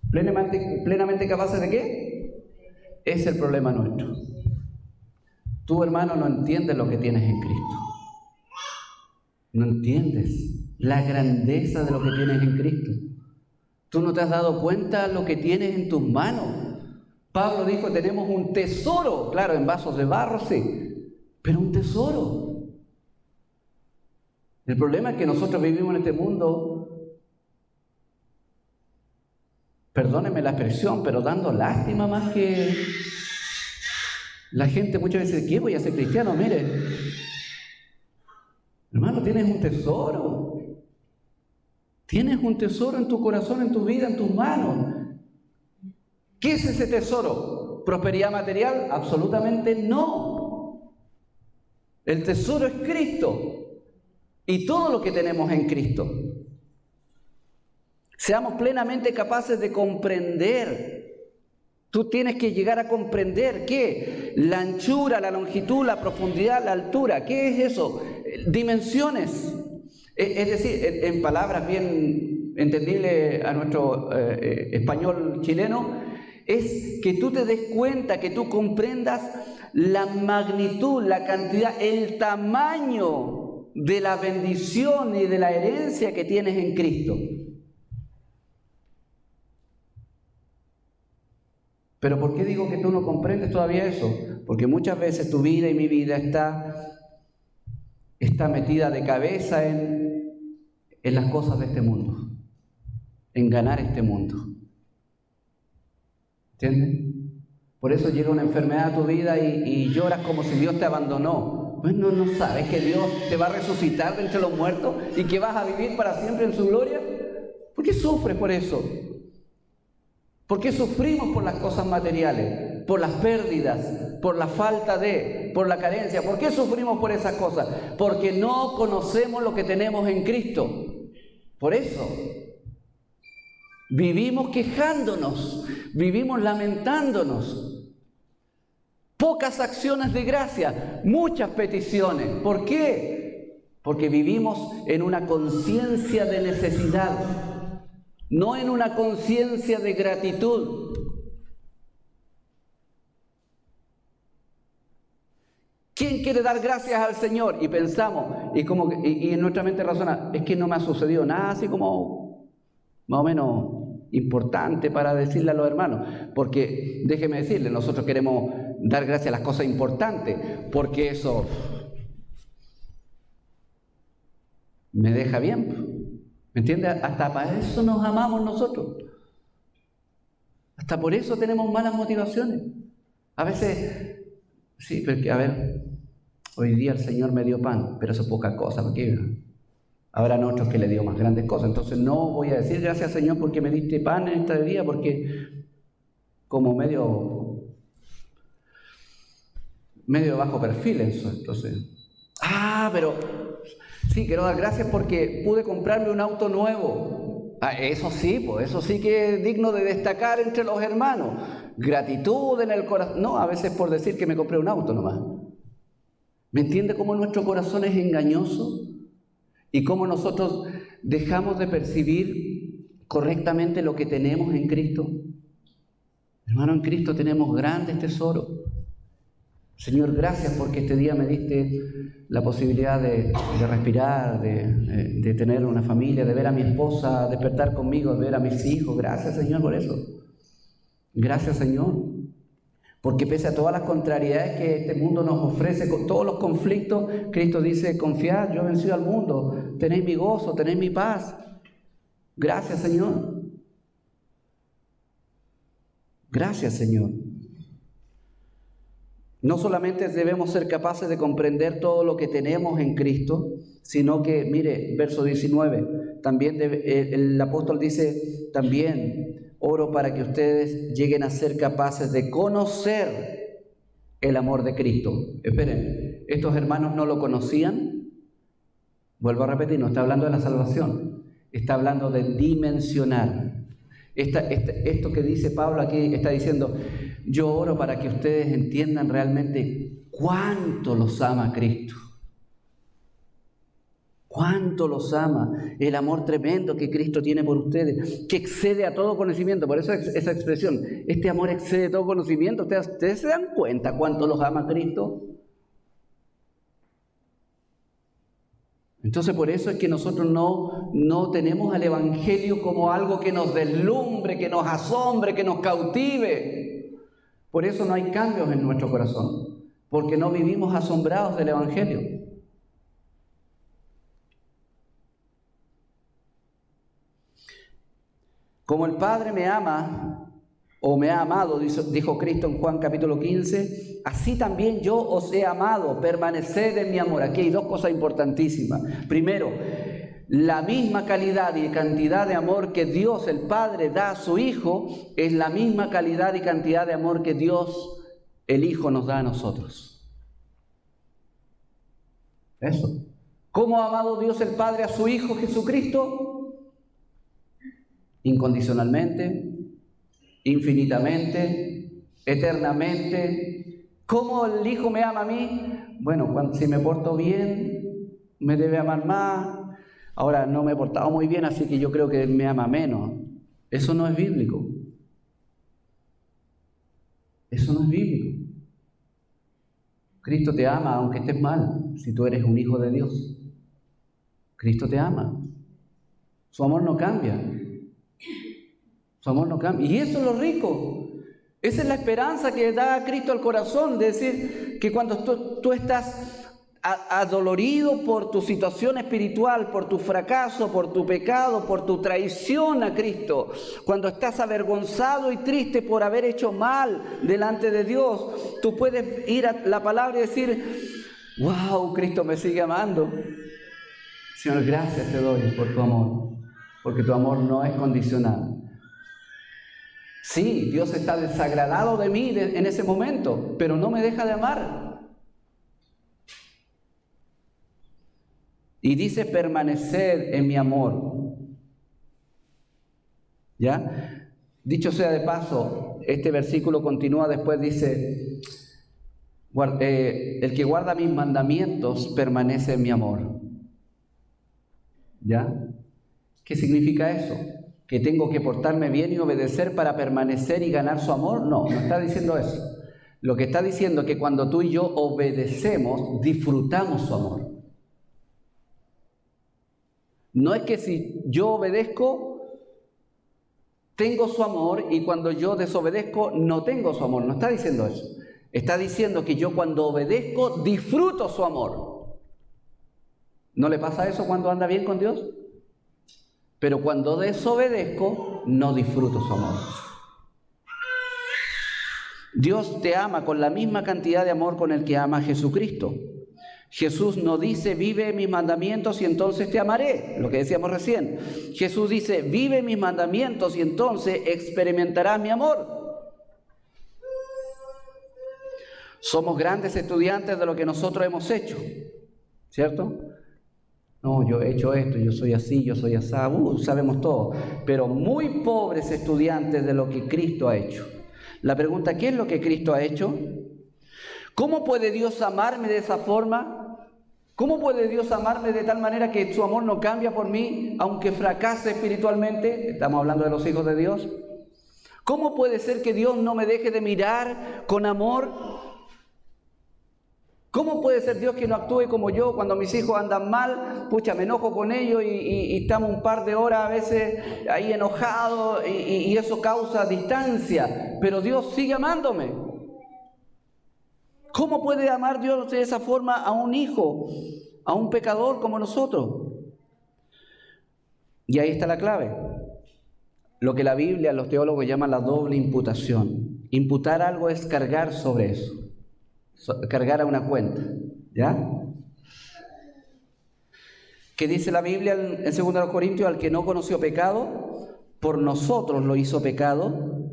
¿Plenamente capaces de qué? Es el problema nuestro. Tú, hermano, no entiendes lo que tienes en Cristo. No entiendes la grandeza de lo que tienes en Cristo. Tú no te has dado cuenta de lo que tienes en tus manos. Pablo dijo, tenemos un tesoro, claro, en vasos de barro, sí, pero un tesoro. El problema es que nosotros vivimos en este mundo, perdónenme la expresión, pero dando lástima más que... La gente muchas veces dice, ¿qué voy a ser cristiano? Mire, hermano, tienes un tesoro. Tienes un tesoro en tu corazón, en tu vida, en tus manos. ¿Qué es ese tesoro? ¿Prosperidad material? Absolutamente no. El tesoro es Cristo y todo lo que tenemos en Cristo. Seamos plenamente capaces de comprender. Tú tienes que llegar a comprender ¿qué? La anchura, la longitud, la profundidad, la altura. ¿Qué es eso? Dimensiones. Es decir, en palabras bien entendibles a nuestro español chileno, es que tú te des cuenta, que tú comprendas la magnitud, la cantidad, el tamaño de la bendición y de la herencia que tienes en Cristo. Pero ¿por qué digo que tú no comprendes todavía eso? Porque muchas veces tu vida y mi vida está metida de cabeza en las cosas de este mundo, en ganar este mundo. ¿Entiendes? Por eso llega una enfermedad a tu vida y lloras como si Dios te abandonó. Pues no sabes que Dios te va a resucitar de entre los muertos y que vas a vivir para siempre en su gloria. ¿Por qué sufres por eso? ¿Por qué sufrimos por las cosas materiales? Por las pérdidas, por la falta de, por la carencia. ¿Por qué sufrimos por esas cosas? Porque no conocemos lo que tenemos en Cristo. Por eso vivimos quejándonos, vivimos lamentándonos. Pocas acciones de gracia, muchas peticiones. ¿Por qué? Porque vivimos en una conciencia de necesidad, no en una conciencia de gratitud. ¿Quién quiere dar gracias al Señor? Y pensamos, y en nuestra mente razona, es que no me ha sucedido nada así como más o menos importante para decirle a los hermanos. Porque déjeme decirle, nosotros queremos dar gracias a las cosas importantes, porque eso me deja bien. ¿Me entiendes? Hasta para eso nos amamos nosotros. Hasta por eso tenemos malas motivaciones. A veces, sí, pero a ver, Hoy día el Señor me dio pan, pero eso es poca cosa, porque habrán otros que le dio más grandes cosas. Entonces no voy a decir gracias Señor porque me diste pan en este día, porque como medio bajo perfil eso. Entonces, pero sí, quiero dar gracias porque pude comprarme un auto nuevo. Eso sí, pues eso sí que es digno de destacar entre los hermanos. Gratitud en el corazón. No, a veces por decir que me compré un auto nomás. ¿Me entiende cómo nuestro corazón es engañoso? Y cómo nosotros dejamos de percibir correctamente lo que tenemos en Cristo. Hermano, en Cristo tenemos grandes tesoros. Señor, gracias porque este día me diste la posibilidad de respirar, de tener una familia, de ver a mi esposa despertar conmigo, de ver a mis hijos. Gracias, Señor, por eso. Gracias, Señor. Porque pese a todas las contrariedades que este mundo nos ofrece, con todos los conflictos, Cristo dice, confiad, yo he vencido al mundo, tenéis mi gozo, tenéis mi paz. Gracias, Señor. Gracias, Señor. No solamente debemos ser capaces de comprender todo lo que tenemos en Cristo, sino que, mire, verso 19, también el apóstol dice, también oro para que ustedes lleguen a ser capaces de conocer el amor de Cristo. Esperen, ¿estos hermanos no lo conocían? Vuelvo a repetir, no está hablando de la salvación, está hablando de dimensionar. Esto que dice Pablo aquí está diciendo, yo oro para que ustedes entiendan realmente cuánto los ama Cristo. Cuánto los ama, el amor tremendo que Cristo tiene por ustedes, que excede a todo conocimiento. Por eso esa expresión, este amor excede todo conocimiento. ¿Ustedes se dan cuenta cuánto los ama Cristo? Entonces por eso es que nosotros no tenemos al Evangelio como algo que nos deslumbre, que nos asombre, que nos cautive. Por eso no hay cambios en nuestro corazón, porque no vivimos asombrados del Evangelio. Como el Padre me ama, o me ha amado, dijo Cristo en Juan capítulo 15, así también yo os he amado, permaneced en mi amor. Aquí hay dos cosas importantísimas. Primero, la misma calidad y cantidad de amor que Dios el Padre da a su Hijo, es la misma calidad y cantidad de amor que Dios el Hijo nos da a nosotros. Eso. ¿Cómo ha amado Dios el Padre a su Hijo Jesucristo? Incondicionalmente, infinitamente, eternamente. ¿Cómo el Hijo me ama a mí? Bueno, si me porto bien, me debe amar más. Ahora, no me he portado muy bien, así que yo creo que me ama menos. Eso no es bíblico. Eso no es bíblico. Cristo te ama aunque estés mal, si tú eres un hijo de Dios. Cristo te ama. Su amor no cambia. Su amor no cambia. Y eso es lo rico. Esa es la esperanza que da Cristo al corazón, de decir que cuando tú estás adolorido por tu situación espiritual, por tu fracaso, por tu pecado, por tu traición a Cristo, cuando estás avergonzado y triste por haber hecho mal delante de Dios, tú puedes ir a la palabra y decir, wow, Cristo me sigue amando. Señor, gracias te doy por tu amor, porque tu amor no es condicional. Sí, Dios está desagradado de mí en ese momento, pero no me deja de amar. Y dice permanecer en mi amor. ¿Ya? Dicho sea de paso, este versículo continúa después, dice, el que guarda mis mandamientos permanece en mi amor. ¿Ya? ¿Qué significa eso? ¿Que tengo que portarme bien y obedecer para permanecer y ganar su amor? No, no está diciendo eso. Lo que está diciendo es que cuando tú y yo obedecemos, disfrutamos su amor. No es que si yo obedezco, tengo su amor y cuando yo desobedezco, no tengo su amor. No está diciendo eso. Está diciendo que yo cuando obedezco, disfruto su amor. ¿No le pasa eso cuando anda bien con Dios? Pero cuando desobedezco, no disfruto su amor. Dios te ama con la misma cantidad de amor con el que ama a Jesucristo. Jesús no dice, vive mis mandamientos y entonces te amaré, lo que decíamos recién. Jesús dice, vive mis mandamientos y entonces experimentarás mi amor. Somos grandes estudiantes de lo que nosotros hemos hecho, ¿cierto? No, yo he hecho esto, yo soy así, yo soy así, sabemos todo. Pero muy pobres estudiantes de lo que Cristo ha hecho. La pregunta, ¿qué es lo que Cristo ha hecho? ¿Cómo puede Dios amarme de esa forma? ¿Cómo puede Dios amarme de tal manera que su amor no cambia por mí, aunque fracase espiritualmente? Estamos hablando de los hijos de Dios. ¿Cómo puede ser que Dios no me deje de mirar con amor? ¿Cómo puede ser Dios que no actúe como yo cuando mis hijos andan mal? Pucha, me enojo con ellos y estamos un par de horas a veces ahí enojados y eso causa distancia. Pero Dios sigue amándome. ¿Cómo puede amar Dios de esa forma a un hijo, a un pecador como nosotros? Y ahí está la clave. Lo que la Biblia, los teólogos llaman la doble imputación. Imputar algo es cargar sobre eso. Cargar a una cuenta, ¿ya? ¿Qué dice la Biblia en 2 Corintios? Al que no conoció pecado, por nosotros lo hizo pecado,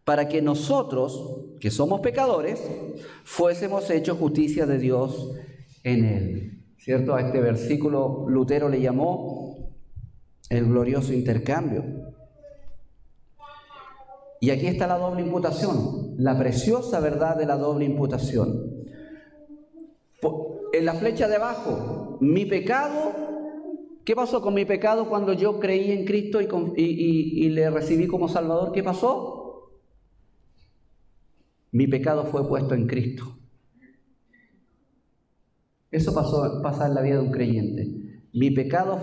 para que nosotros, que somos pecadores, fuésemos hechos justicia de Dios en él. ¿Cierto? A este versículo Lutero le llamó el glorioso intercambio. Y aquí está la doble imputación, la preciosa verdad de la doble imputación. En la flecha de abajo, mi pecado, ¿qué pasó con mi pecado cuando yo creí en Cristo y le recibí como Salvador? ¿Qué pasó? Mi pecado fue puesto en Cristo. Eso pasa en la vida de un creyente. Mi pecado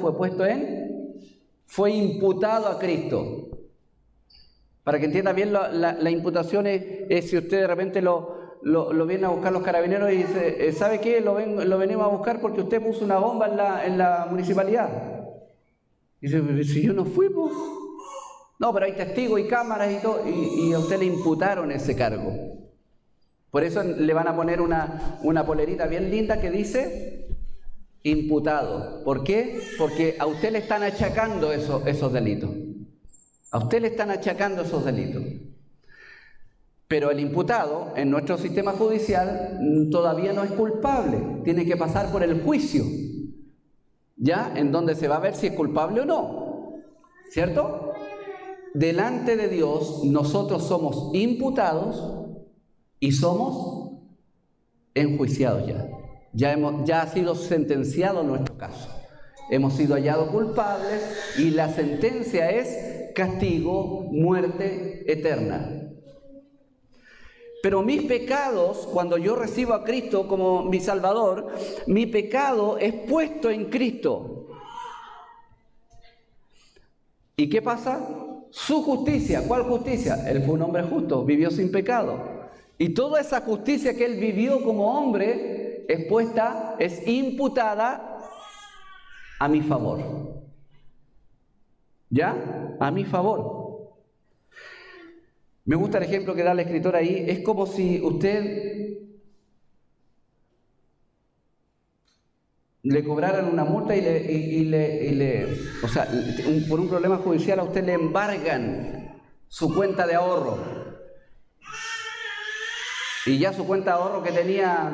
fue imputado a Cristo. Para que entienda bien, la imputación es si usted de repente lo viene a buscar los carabineros y dice, ¿sabe qué? Lo venimos a buscar porque usted puso una bomba en la municipalidad. Y dice, si yo no fui, pues. No, pero hay testigos y cámaras y todo, y a usted le imputaron ese cargo. Por eso le van a poner una polerita bien linda que dice imputado. ¿Por qué? Porque a usted le están achacando esos delitos. A usted le están achacando esos delitos. Pero el imputado en nuestro sistema judicial todavía no es culpable. Tiene que pasar por el juicio, ¿ya? En donde se va a ver si es culpable o no. ¿Cierto? Delante de Dios nosotros somos imputados y somos enjuiciados ya. Ya ha sido sentenciado nuestro caso. Hemos sido hallados culpables y la sentencia es castigo, muerte eterna. Pero mis pecados, cuando yo recibo a Cristo como mi Salvador, mi pecado es puesto en Cristo. ¿Y qué pasa? Su justicia. ¿Cuál justicia? Él fue un hombre justo, vivió sin pecado. Y toda esa justicia que él vivió como hombre es imputada a mi favor. ¿Ya? A mi favor. Me gusta el ejemplo que da el escritor ahí. Es como si usted le cobraran una multa por un problema judicial a usted le embargan su cuenta de ahorro. Y ya su cuenta de ahorro que tenía,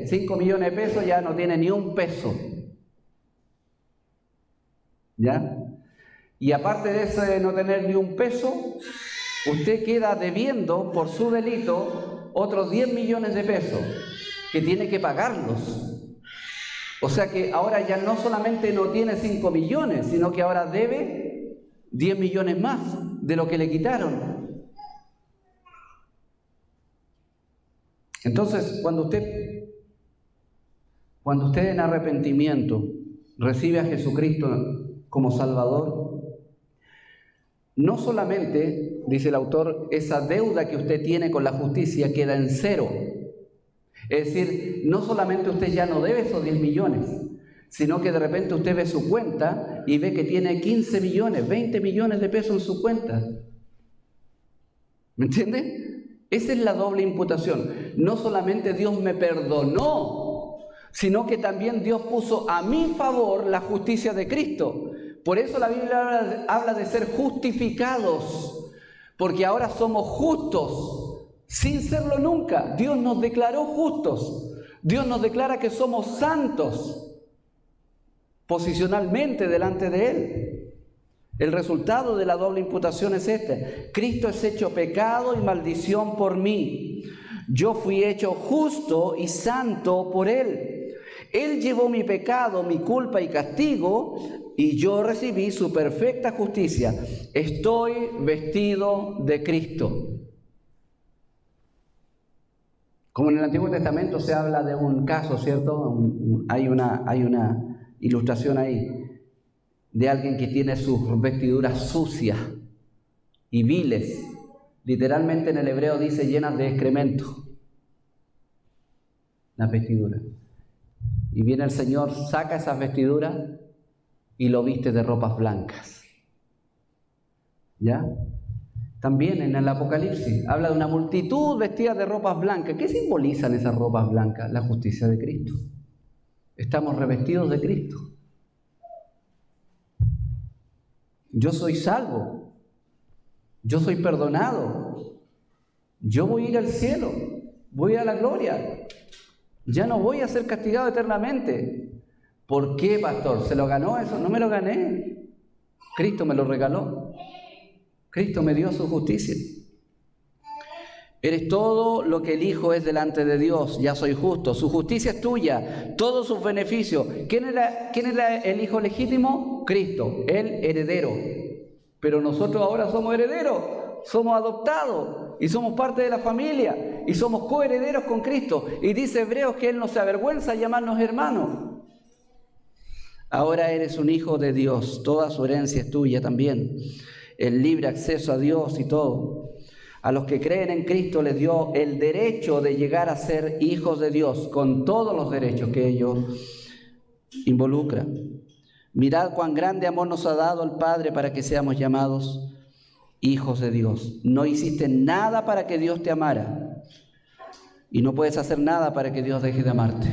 5 millones de pesos, ya no tiene ni un peso. ¿Ya? Y aparte de eso de no tener ni un peso, usted queda debiendo por su delito otros 10 millones de pesos que tiene que pagarlos. O sea que ahora ya no solamente no tiene 5 millones, sino que ahora debe 10 millones más de lo que le quitaron. Entonces, cuando usted en arrepentimiento recibe a Jesucristo como Salvador, no solamente, dice el autor, esa deuda que usted tiene con la justicia queda en cero. Es decir, no solamente usted ya no debe esos 10 millones, sino que de repente usted ve su cuenta y ve que tiene 15 millones, 20 millones de pesos en su cuenta. ¿Me entiende? Esa es la doble imputación. No solamente Dios me perdonó, sino que también Dios puso a mi favor la justicia de Cristo. Por eso la Biblia habla de ser justificados, porque ahora somos justos, sin serlo nunca. Dios nos declaró justos. Dios nos declara que somos santos, posicionalmente delante de Él. El resultado de la doble imputación es este: Cristo es hecho pecado y maldición por mí. Yo fui hecho justo y santo por Él. Él llevó mi pecado, mi culpa y castigo, y yo recibí su perfecta justicia. Estoy vestido de Cristo. Como en el Antiguo Testamento se habla de un caso, ¿cierto? Hay una ilustración ahí de alguien que tiene sus vestiduras sucias y viles. Literalmente en el hebreo dice llenas de excremento. Las vestiduras. Y viene el Señor, saca esas vestiduras y lo viste de ropas blancas. ¿Ya? También en el Apocalipsis habla de una multitud vestida de ropas blancas. ¿Qué simbolizan esas ropas blancas? La justicia de Cristo. Estamos revestidos de Cristo. Yo soy salvo. Yo soy perdonado. Yo voy a ir al cielo. Voy a la gloria. Ya no voy a ser castigado eternamente. ¿Por qué, pastor? ¿Se lo ganó eso? No me lo gané. Cristo me lo regaló. Cristo me dio su justicia. Eres todo lo que el Hijo es delante de Dios. Ya soy justo. Su justicia es tuya. Todos sus beneficios. ¿Quién era el Hijo legítimo? Cristo, el heredero. Pero nosotros ahora somos herederos. Somos adoptados y somos parte de la familia y somos coherederos con Cristo. Y dice Hebreos que Él no se avergüenza de llamarnos hermanos. Ahora eres un hijo de Dios. Toda su herencia es tuya también. El libre acceso a Dios y todo. A los que creen en Cristo les dio el derecho de llegar a ser hijos de Dios, con todos los derechos que ello involucra. Mirad cuán grande amor nos ha dado el Padre para que seamos llamados hijos de Dios. No hiciste nada para que Dios te amara y no puedes hacer nada para que Dios deje de amarte.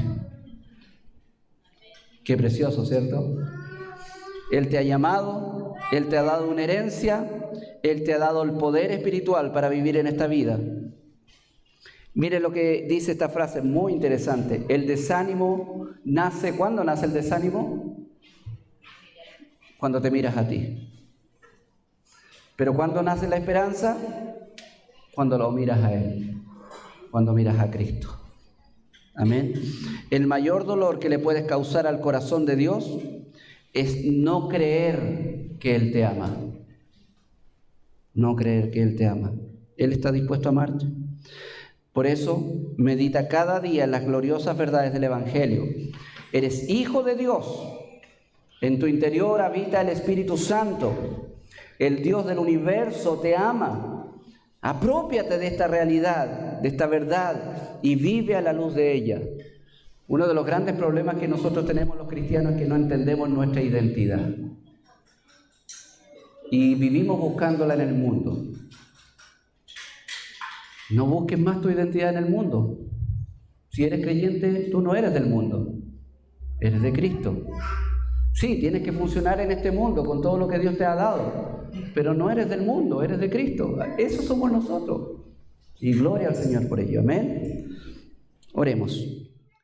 Qué precioso, ¿cierto? Él te ha llamado, Él te ha dado una herencia, Él te ha dado el poder espiritual para vivir en esta vida. Mire lo que dice esta frase, muy interesante. El desánimo nace, ¿cuándo nace el desánimo? Cuando te miras a ti. Pero ¿cuándo nace la esperanza? Cuando lo miras a Él, cuando miras a Cristo. Amén. El mayor dolor que le puedes causar al corazón de Dios es no creer que Él te ama. No creer que Él te ama. Él está dispuesto a amarte. Por eso, medita cada día en las gloriosas verdades del Evangelio. Eres hijo de Dios. En tu interior habita el Espíritu Santo. El Dios del universo te ama. Aprópiate de esta realidad, de esta verdad, y vive a la luz de ella. Uno de los grandes problemas que nosotros tenemos los cristianos es que no entendemos nuestra identidad. Y vivimos buscándola en el mundo. No busques más tu identidad en el mundo. Si eres creyente, tú no eres del mundo. Eres de Cristo. Sí, tienes que funcionar en este mundo con todo lo que Dios te ha dado, pero no eres del mundo, eres de Cristo. Eso somos nosotros. Y gloria al Señor por ello. Amén. Oremos.